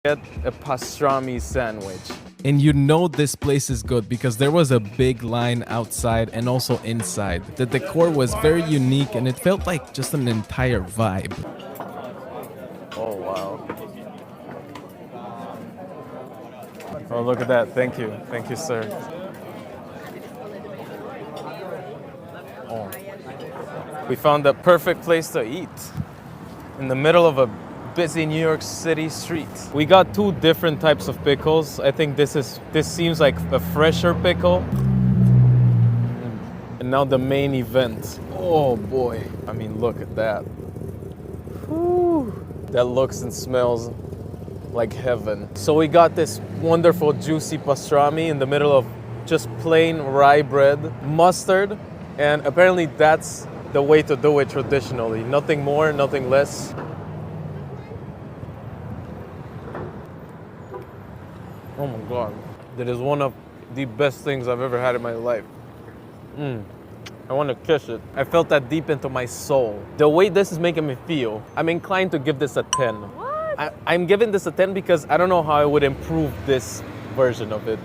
Get a pastrami sandwich. And you know this place is good because there was a big line outside and also inside. The decor was very unique and it felt like just an entire vibe. Oh, wow. Oh, look at that. Thank you. Thank you, sir. Oh. We found the perfect place to eat in the middle of a busy New York City street. We got two different types of pickles. I think this seems like a fresher pickle. And now the main event. Oh boy. I mean, look at that. Whew. That looks and smells like heaven. So we got this wonderful juicy pastrami in the middle of just plain rye bread, mustard, and apparently that's the way to do it traditionally. Nothing more, nothing less. Oh my God, that is one of the best things I've ever had in my life. I want to kiss it. I felt that deep into my soul. The way this is making me feel, I'm inclined to give this a 10. What? I'm giving this a 10 because I don't know how I would improve this version of it.